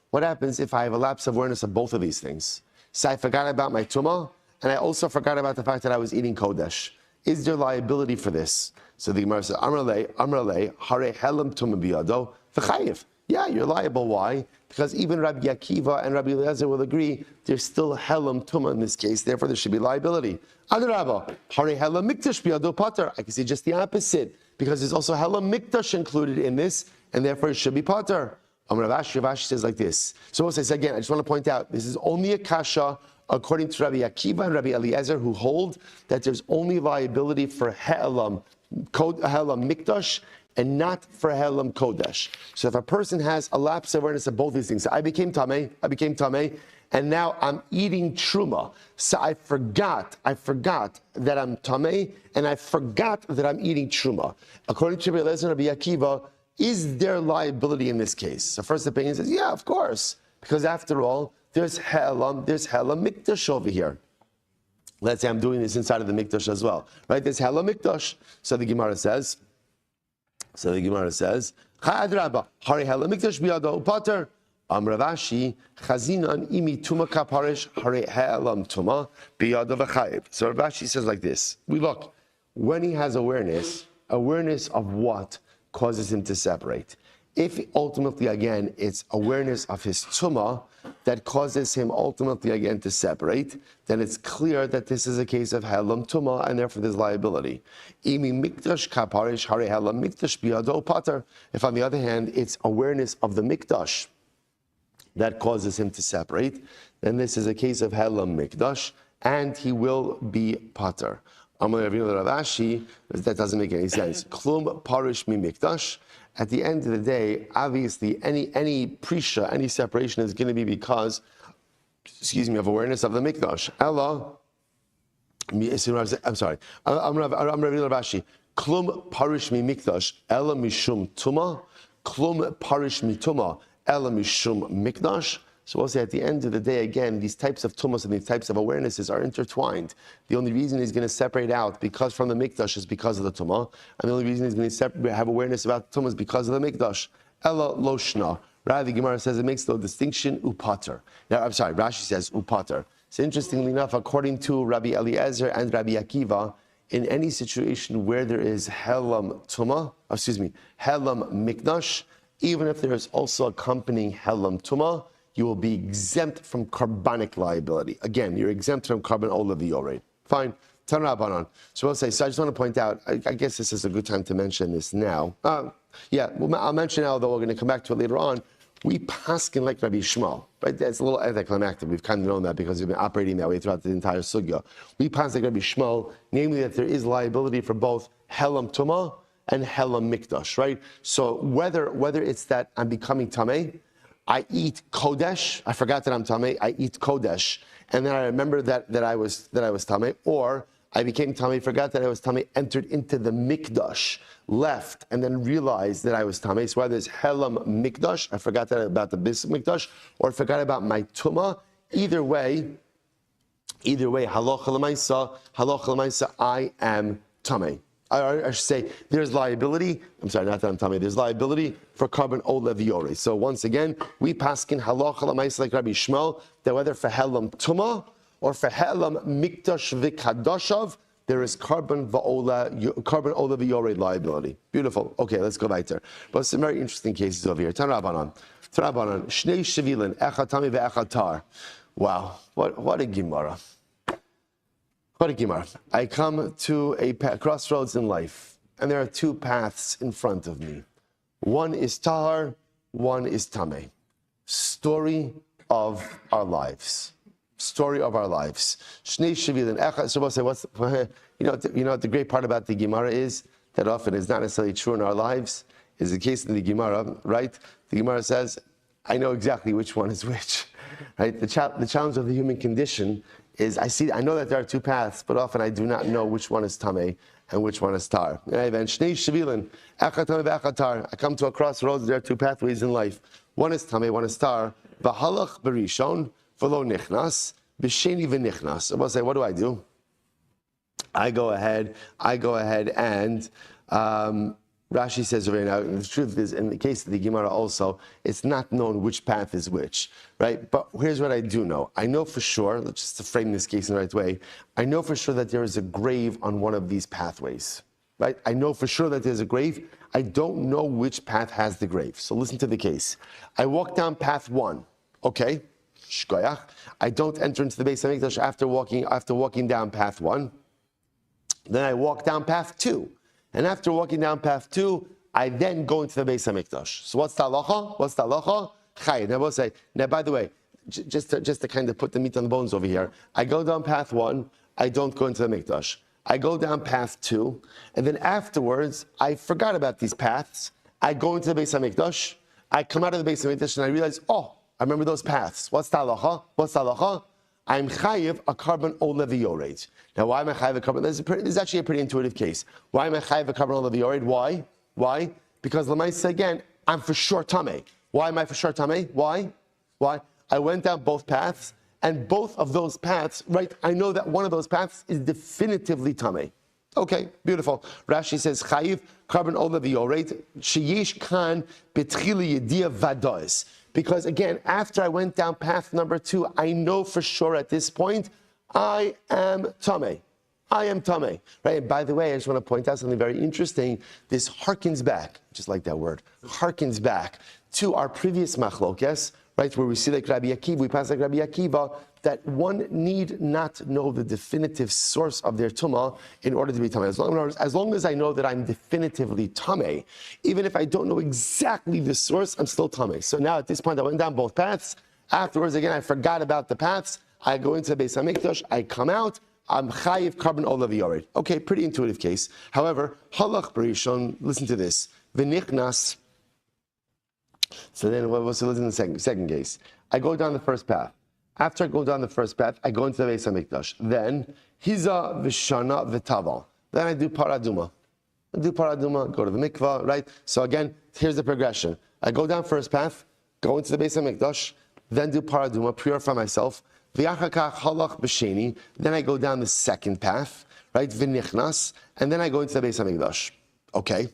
What happens if I have a lapse of awareness of both of these things? So I forgot about my tuma, and I also forgot about the fact that I was eating kodesh. Is there liability for this? So the Gemara says, Amrale, hare helam tuma biyado, v'chayiv. Yeah, you're liable. Why? Because even Rabbi Akiva and Rabbi Eliezer will agree there's still helam tuma in this case. Therefore, there should be liability. Adarabba, hare helam mikdash biyado pater. I can see just the opposite, because there's also helam mikdash included in this, and therefore it should be pater. Rav says like this. So what says again? I just want to point out this is only a kasha according to Rabbi Akiva and Rabbi Eliezer, who hold that there's only liability for helam mikdash and not for helam kodesh. So if a person has a lapse of awareness of both these things, so I became tamei, and now I'm eating truma. So I forgot that I'm tamei, and I forgot that I'm eating truma. According to Rabbi Eliezer and Rabbi Akiva, is there liability in this case? The first opinion says, yeah, of course, because after all, there's helam mikdash over here. Let's say I'm doing this inside of the mikdash as well, right? There's helam mikdash. So the Gemara says, Cha'adraba, hari helam mikdash biyado upater. Ravashi, chazinan imi tuma kaparish, hari helam tuma biyado v'chayiv. So Ravashi says like this. We look, when he has awareness of what causes him to separate. If ultimately, again, it's awareness of his tumah that causes him ultimately, again, to separate, then it's clear that this is a case of helam tumah, and therefore there's liability. Imi mikdash kaparish hare helam mikdash biyado pater. If on the other hand, it's awareness of the mikdash that causes him to separate, then this is a case of helam mikdash, and he will be pater. That doesn't make any sense. Klum parish mi mikdash. At the end of the day, obviously, any prisha, any separation is going to be because, of awareness of the mikdash. Ella, I'm sorry. I'm Rabbi Rashi. Klum parish mi mikdash. Ella mishum tuma. Klum parish mi tuma. Ella mishum mikdash. So we'll say at the end of the day, again, these types of tumas and these types of awarenesses are intertwined. The only reason he's going to separate out because from the mikdash is because of the tumah, and the only reason he's going to have awareness about the tumah is because of the mikdash. Ella loshna. Rather, the Gemara says it makes no distinction, upater. Now, I'm sorry, Rashi says upater. So interestingly enough, according to Rabbi Eliezer and Rabbi Akiva, in any situation where there is helam mikdash, even if there is also accompanying helam tumah, you will be exempt from carbonic liability. Again, you're exempt from carbon ola v'yorei. Fine. Tanrabanan. So we'll say, so I just want to point out, I guess this is a good time to mention this now. I'll mention now, though we're going to come back to it later on. We paskin like Rabbi Shmuel, right? That's a little anticlimactic. We've kind of known that because we've been operating that way throughout the entire sugya. We paskin like Rabbi Shmuel, namely that there is liability for both helam tumah and helam mikdash, right? So whether it's that I'm becoming tamei, I eat kodesh. I forgot that I'm tamei. I eat kodesh, and then I remember that I was tamei, or I became tamei, forgot that I was tamei, entered into the mikdash, left, and then realized that I was tamei. So whether it's helam mikdash, I forgot that about the bis mikdash, or I forgot about my tumah. Either way, halacha l'maisa, I am tamei. I should say, there's liability. I'm sorry, not that I'm telling you. There's liability for carbon ola v'yorei. So once again, we paskin halacha l'maisa like Rabbi Shmuel that whether for helam tuma or for helam mikdash v'kadoshav, there is carbon ola v'yorei liability. Beautiful. Okay, let's go back there. But some very interesting cases over here. Tanrabanan, shnei shevilin, echad tami ve'echad tar. Wow, what a gemara. I come to a crossroads in life, and there are two paths in front of me. One is tahar, one is tameh. Story of our lives. Shnei shevilin echad. So we'll say, you know what the great part about the Gemara is that often is not necessarily true in our lives. Is the case in the Gemara, right? The Gemara says, I know exactly which one is which. right? The challenge of the human condition is I know that there are two paths, but often I do not know which one is tamei and which one is tar. I come to a crossroads. There are two pathways in life. One is tamei, one is tar. V'halach berishon v'lo nichnas b'sheni v'nichnas. I will say, what do? I go ahead and Rashi says over here, now the truth is, in the case of the Gemara also, it's not known which path is which, right? But here's what I do know. I know for sure, just to frame this case in the right way, I know for sure that there is a grave on one of these pathways, right? I know for sure that there's a grave. I don't know which path has the grave. So listen to the case. I walk down path 1, okay? Shkoyach. I don't enter into the Beis HaMikdash after walking down path 1. Then I walk down path 2. And after walking down path 2, I then go into the Beis HaMikdash. So what's the halacha? Chai. Now, by the way, just to kind of put the meat on the bones over here, I go down path 1, I don't go into the Mikdash. I go down path 2, and then afterwards, I forgot about these paths. I go into the Beis HaMikdash. I come out of the Beis HaMikdash, and I realize, I remember those paths. What's the halacha? I'm chayiv a carbon olev yored. Now, why am I chayiv a carbon? This is actually a pretty intuitive case. Why am I chayiv a carbon olev yored? Why? Because Lamaisa again, I'm for sure tamei. Why am I for sure tamei? Why? I went down both paths, and both of those paths, right? I know that one of those paths is definitively tamei. Okay, beautiful. Rashi says chayiv carbon olev yored sheyesh kan betchili yedia vadois. Because again, after I went down path number 2, I know for sure at this point, I am tamei. Right? And by the way, I just want to point out something very interesting. This harkens back, just like that word, harkens back to our previous machlokes, right? Where we see like Rabbi Akiva, we pass like Rabbi Akiva, that one need not know the definitive source of their tumah in order to be tamei. As long as I know that I'm definitively tamei, even if I don't know exactly the source, I'm still tamei. So now at this point, I went down both paths. Afterwards, again, I forgot about the paths. I go into the Beis HaMikdash. I come out. I'm chayiv carbon olav yored. Okay, pretty intuitive case. However, halach berishon. Listen to this. V'nichnas. So then, listen to the second case. I go down the first path. After I go down the first path, I go into the Beis HaMikdash. Then, hiza v'shana v'taval. Then I do paraduma. Go to the mikvah, right? So again, here's the progression. I go down first path, go into the Beis HaMikdash, then do paraduma, purify myself. V'yachakach halach b'sheni. Then I go down the second path, right? V'nichnas. And then I go into the Beis HaMikdash. Okay.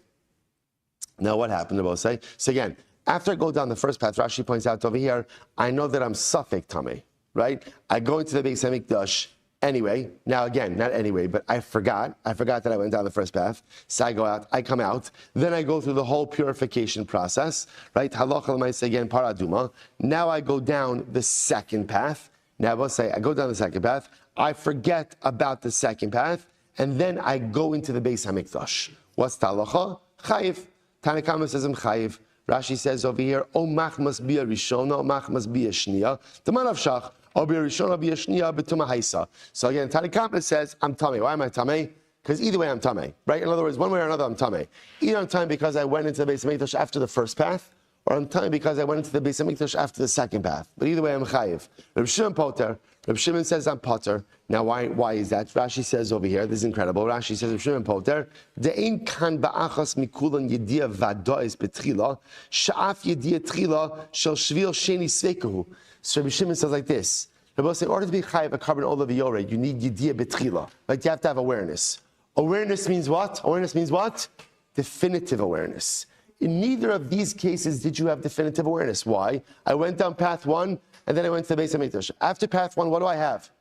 Now what happened, Rabbi say? So again, after I go down the first path, Rashi points out over here, I know that I'm safek tamei, right? I go into the Beis HaMikdash anyway. Now again, not anyway, but I forgot that I went down the first path. So I go out, I come out, then I go through the whole purification process, right? Halacha l'maaseh again, paraduma. Now I go down the second path. Now I go down the second path, I forget about the second path, and then I go into the Beis HaMikdash. What's the halacha? Chayiv. Tanakama says I'm chayiv. Rashi says over here, mach must be a rishona, mach must be a shniya. The man of shach, be a rishona, be a shniya, betuma haisa. So again, Tanakama says I'm tamei. Why am I tamei? Because either way I'm tamei, right? In other words, one way or another I'm tamei. Either I'm tamei because I went into the Beis HaMikdash after the first path, or I'm tamei because I went into the Beis HaMikdash after the second path. But either way I'm chayiv. Rabbi Shimon poter. Rabbi Shimon says I'm poter. Now why is that? Rashi says over here, this is incredible. Rashi says Rabbi Shimon poter. De'ein kan ba'achas mikulan yedia vadois betchila sha'af yedia tchila shel shvil sheni sveikahu. So Rabbi Shimon says like this. Rabbi says in order to be chayiv a carbon olav yored, you need yedia betchila. Like you have to have awareness. Awareness means what? Definitive awareness. In neither of these cases did you have definitive awareness. Why? I went down path 1, and then I went to the Beis HaMikdash. After path 1, what do I have?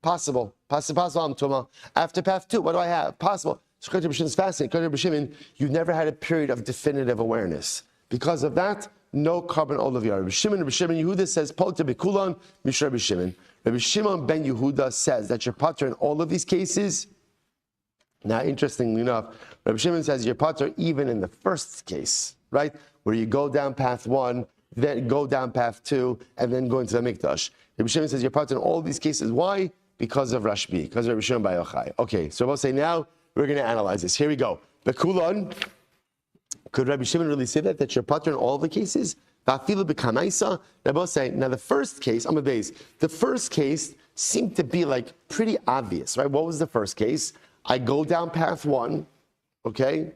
Possible. After path 2, what do I have? Possible. So Rabbi Shimon is fascinating. Rabbi Shimon, you never had a period of definitive awareness. Because of that, no carbon olav yored. Rabbi Shimon Yehuda says, Poter bekulan mishra Rabbi Shimon. Rabbi Shimon ben Yehuda says that you're poter in all of these cases. Now, interestingly enough, Rabbi Shimon says you're poter even in the first case, right? Where you go down path 1, then go down path 2, and then go into the Mikdash. Rabbi Shimon says you're poter in all these cases. Why? Because of Rashbi, because of Rabbi Shimon bar Yochai. Okay, so we'll say now we're going to analyze this. Here we go. Bekulon, could Rabbi Shimon really say that you're poter in all the cases? They're both saying, now the first case, I'm a base, the first case seemed to be like pretty obvious, right? What was the first case? I go down path 1, okay,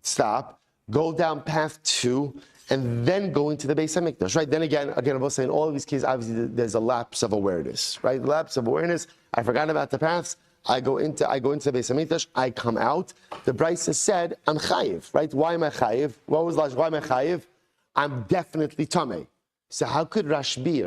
stop, go down path 2, and then go into the Beis HaMikdash, right? Then again, I was saying, all of these cases, obviously, there's a lapse of awareness, right? Lapse of awareness. I forgot about the paths. I go into the Beis HaMikdash. I come out. The Brisa said, I'm chayiv, right? Why am I chayiv? What was last? Why am I chayiv? I'm definitely tamei. So how could Rashbi,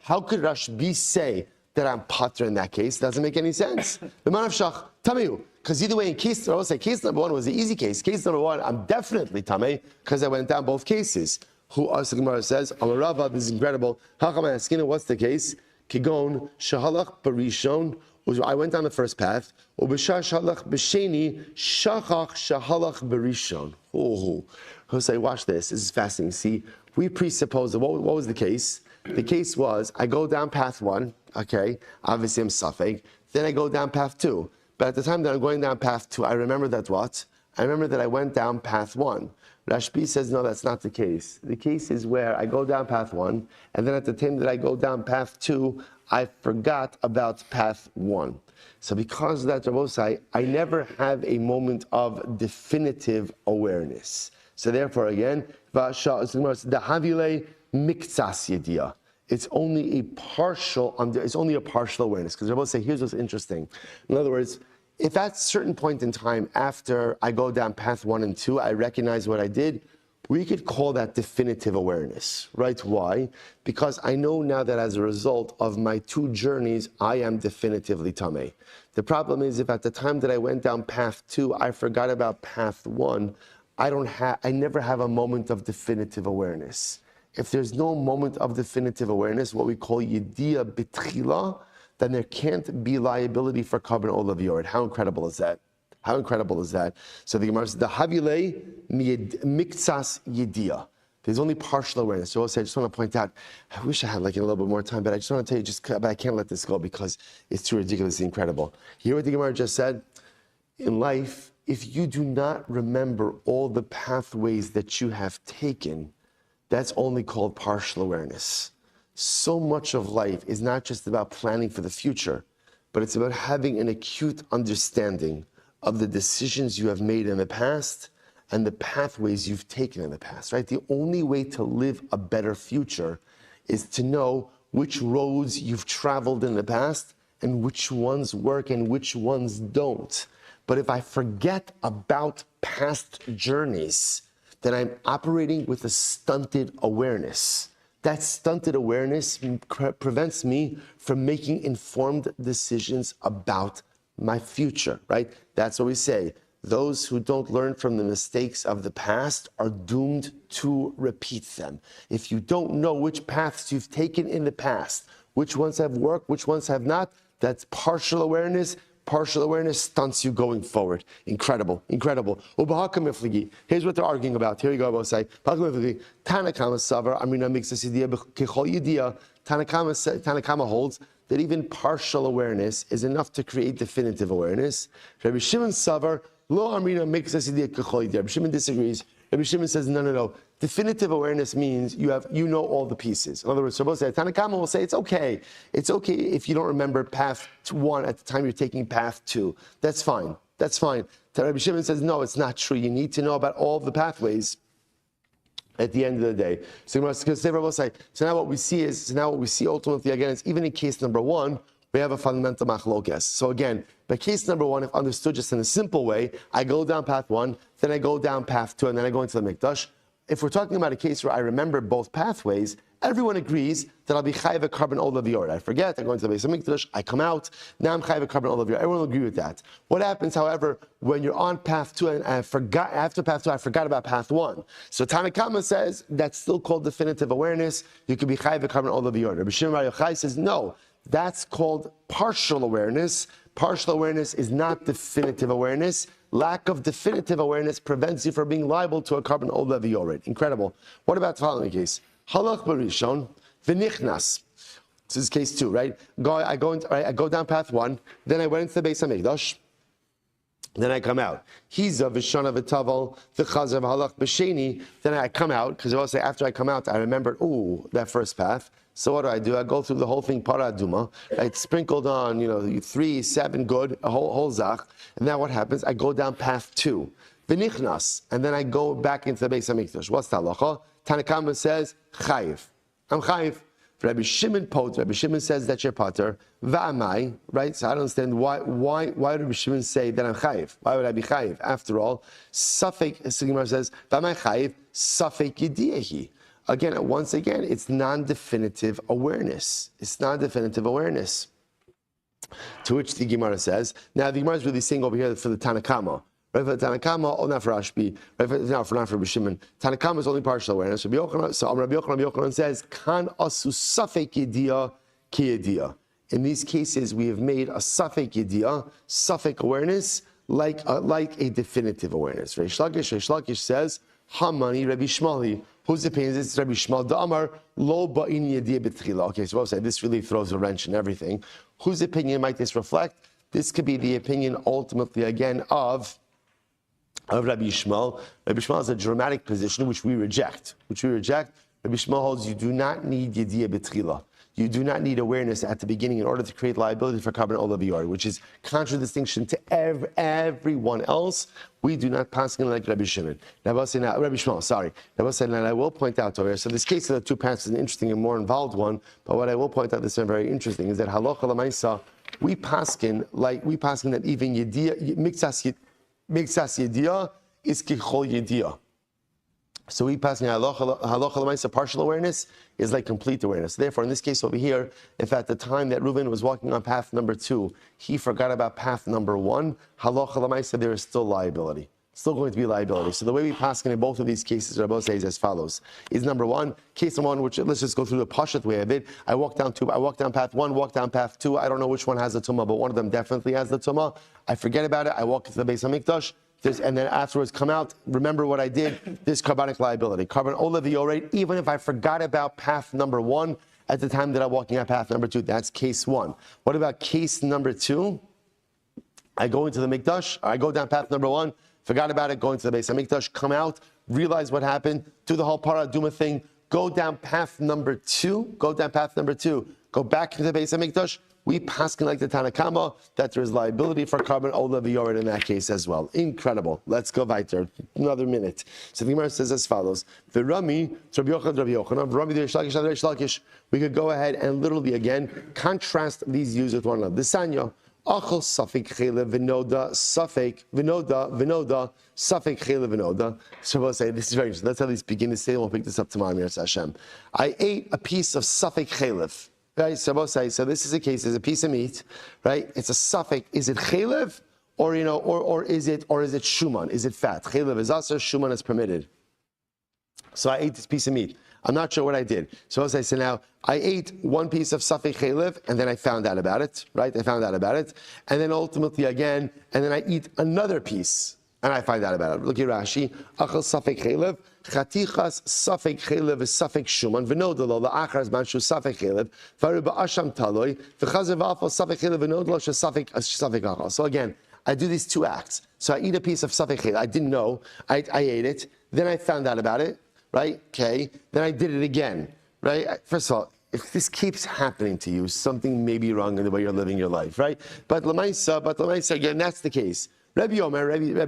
how could Rashbi say that I'm pater in that case? Doesn't make any sense. Because either way, in case number 1 was the easy case. Case number 1, I'm definitely tamei because I went down both cases. Who us the Gemara says, Amarava, this is incredible. What's the case? Kigon shahalach barishon. I went down the first path. Ubishah shahalach b'sheni shachach shahalach barishon. Jose, watch this. This is fascinating. See, we presuppose that what was the case? The case was I go down path 1. Okay, obviously I'm suffering. Then I go down path 2. But at the time that I'm going down path 2, I remember that what? I remember that I went down path 1. Rashbi says, no, that's not the case. The case is where I go down path 1, and then at the time that I go down path 2, I forgot about path 1. So because of that, Rabosai, I never have a moment of definitive awareness. So therefore, again, it's only a partial awareness. Because Rabosai, here's what's interesting. In other words, if at a certain point in time after I go down path 1 and 2, I recognize what I did, we could call that definitive awareness, right? Why? Because I know now that as a result of my 2 journeys, I am definitively tamei. The problem is if at the time that I went down path 2, I forgot about path 1, I never have a moment of definitive awareness. If there's no moment of definitive awareness, what we call yediyah b'tchila, then there can't be liability for carbon olav yord. How incredible is that? How incredible is that? So the Gemara says, the havile miktsas yediyah. There's only partial awareness. So also, I just want to point out, I wish I had like a little bit more time, but I just want to tell you, but I can't let this go because it's too ridiculously incredible. Hear what the Gemara just said? In life, if you do not remember all the pathways that you have taken, that's only called partial awareness. So much of life is not just about planning for the future, but it's about having an acute understanding of the decisions you have made in the past and the pathways you've taken in the past, right? The only way to live a better future is to know which roads you've traveled in the past and which ones work and which ones don't. But if I forget about past journeys, then I'm operating with a stunted awareness. That stunted awareness prevents me from making informed decisions about my future, right? That's what we say. Those who don't learn from the mistakes of the past are doomed to repeat them. If you don't know which paths you've taken in the past, which ones have worked, which ones have not, that's partial awareness. Partial awareness stunts you going forward. Incredible, incredible. Here's what they're arguing about. Here you go, I will say. Tanakama savar, Amrina makes this idea, Tanakama holds that even partial awareness is enough to create definitive awareness. Rabbi Shimon savar, lo Amrina makes this idea, Rabbi Shimon disagrees. Rabbi Shimon says, no. Definitive awareness means you know all the pieces. In other words, Tanakama will say it's okay. It's okay if you don't remember path 1 at the time you're taking path 2. That's fine. Rabbi Shimon says, no, it's not true. You need to know about all the pathways at the end of the day. So now what we see ultimately, again, is even in case number 1, we have a fundamental machlokes. So again, by case number 1, if understood just in a simple way, I go down path 1, then I go down path 2, and then I go into the mikdash. If we're talking about a case where I remember both pathways, everyone agrees that I'll be chayiv a carbon olav yord. I forget, I go into the Beis HaMikdash, I come out, now I'm chayiv a carbon olav yord. Everyone will agree with that. What happens, however, when you're on path 2 and after path 2, I forgot about path 1. So Tanakama says that's still called definitive awareness. You could be chayiv a carbon olav yord. Rabbi Shimon Bar Yochai says no. That's called partial awareness. Partial awareness is not definitive awareness. Lack of definitive awareness prevents you from being liable to a carbon olav yord. Incredible. What about the following case? Halach barishon v'nichnas. This is case 2, right? I go down path 1, then I went into the Beis HaMikdash. Then I come out. He's a v'shana v'tavel v'chazav halach b'sheni. Then I come out, because I will say after I come out, I remembered, that first path. So what do? I go through the whole thing, para aduma. It's sprinkled on, 3, 7, good, a whole zach. And now what happens? I go down path 2. V'nichnas. And then I go back into the Beis HaMikdash. What's the halacha? Tanakama says, chayiv. I'm chayiv. Rabbi Shimon says that you're pater. Va'amai, right? So I don't understand why would Rabbi Shimon say that I'm chayiv? Why would I be chayiv? After all, Safek, Sigmar says, Va'amai chayiv, Safek yidiyahi. Once again, it's non-definitive awareness. It's non-definitive awareness. To which the Gemara says, now the Gemara is really saying over here for the Tanakama. Right, for the Tanakama, not for Rashbi, right, not for Rabbi Shimon. Tanakama is only partial awareness. So Rabbi Yochanan says, Kan asu safek yediyah ki yediyah. In these cases, we have made a safek yediyah, safek awareness, like a definitive awareness. Reish Lakish says, Hamani Rabbi Shmuel. Whose opinion is this? Rabbi Shmuel Da'amar lo ba'in yediyah b'tchila. Okay, so I'll say this really throws a wrench in everything. Whose opinion might this reflect? This could be the opinion ultimately again of Rabbi Shmuel. Rabbi Shmuel has a dramatic position which we reject. Rabbi Shmuel holds you do not need yediyah b'tchila. You do not need awareness at the beginning in order to create liability for carbon olavior, which is contradistinction to everyone else. We do not pass in like Rabbi Shimon. Rabbi Shmuel, sorry. Rabbi said, and I will point out over here. So this case of the two paths is an interesting and more involved one. But what I will point out that's very interesting is that halacha l'maisa, we paskin that even yediyah, mixas yediyah is kichol yediyah. So we pass halacha l'maisa, partial awareness is like complete awareness. Therefore, in this case over here, if at the time that Reuven was walking on path number 2, he forgot about path number 1, halacha l'maisa, there is still liability. Still going to be liability. So the way we pass in both of these cases, Rabbi says as follows: is number 1, case number 1, which let's just go through the pashat way of it. I walk down path 1, walk down path 2. I don't know which one has the tumah, but one of them definitely has the tumah. I forget about it. I walk into the Beis HaMikdash. And then afterwards come out, remember what I did, this carbonic liability. Carbon olaviorate, even if I forgot about path number 1 at the time that I'm walking on path number 2. That's case 1. What about case number 2? I go into the Mikdash, I go down path number 1, forgot about it, go into the Beis HaMikdash, come out, realize what happened, do the whole paraduma thing, go down path number 2, go back into the Beis HaMikdash. We paskin like the Tanakama that there is liability for carbon olaviorate in that case as well. Incredible. Let's go weiter. Another minute. So the Gemara says as follows: V'rami, Rabbi Yochanan, Rami Reish Lakish. We could go ahead and literally again contrast these views with one another. The Sanya. Achol safek chele v'noda safek v'noda safek chele v'noda. So we'll say this is very interesting. Let's at least begin to say. We'll pick this up tomorrow. Hashem. I ate a piece of safek chelev. Right, so this is a case. There's a piece of meat, right? It's a suffix. Is it chelev, or is it shuman? Is it fat? Chelev is aser, shuman is permitted. So I ate this piece of meat. I'm not sure what I did. So now I ate one piece of suffix chelev, and then I found out about it. Right? I found out about it, and then ultimately again, and then I eat another piece, and I find out about it. Look at Rashi. Achal suffix chelev. Chatichas safek chelev is safek shuman v'nodalo la'achar zman shu safek chelev v'aru ba'asham taloi v'chazer v'afal safek chelev v'nodalo safek achal. So again, I do these two acts. So I eat a piece of safek chelev. I didn't know. I ate it. Then I found out about it. Right? Okay. Then I did it again. Right? First of all, if this keeps happening to you, something may be wrong in the way you're living your life. Right? But l'maisa again, that's the case. Rabbi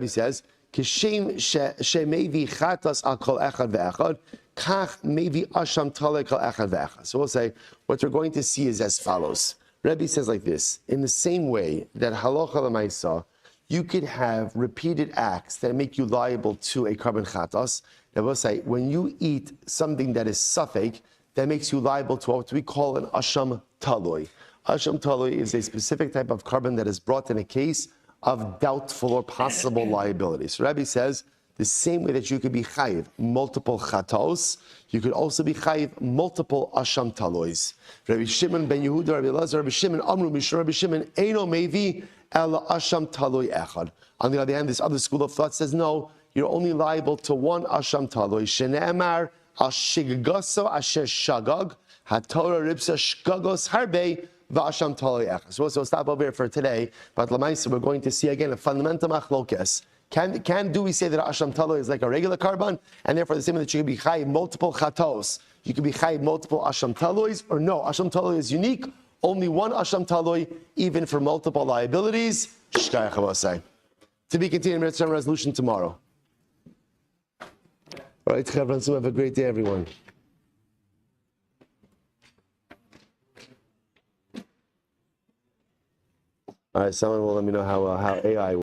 says, Kishem shemevi chatas al kol echad ve'echad, kach mevi asham talei kol echad ve'echad. So we'll say, what we're going to see is as follows. Rebbe says like this: in the same way that halacha l'maisa, you could have repeated acts that make you liable to a carbon chatas. Now we'll say, when you eat something that is suffix, that makes you liable to what we call an asham taloi. Asham taloi is a specific type of carbon that is brought in a case of doubtful or possible liability. So Rabbi says, the same way that you could be chayiv multiple chatos, you could also be chayiv multiple asham talois. Rabbi Shimon ben Yehuda, Rabbi Elazar, Rabbi Shimon, Amru Mishra, Rabbi Shimon, Eino mevi el asham taloi echad. On the other hand, this other school of thought says, no, you're only liable to one asham taloi. Shene'emar al shiggaso asher shagag, haTorah ribsa shgagos harbe, v'asham taloi echad. So we'll stop over here for today. But Lamaisa, we're going to see again a fundamental machlokes. Do we say that asham taloi is like a regular carbon, and therefore the same that you can be chai multiple chatos, you can be chai multiple asham talois, or no? Asham taloi is unique. Only one asham taloi, even for multiple liabilities. Shkayach Havosai. To be continued, Mitzvah resolution tomorrow. All right, Chevron, so have a great day, everyone. All right, someone will let me know how AI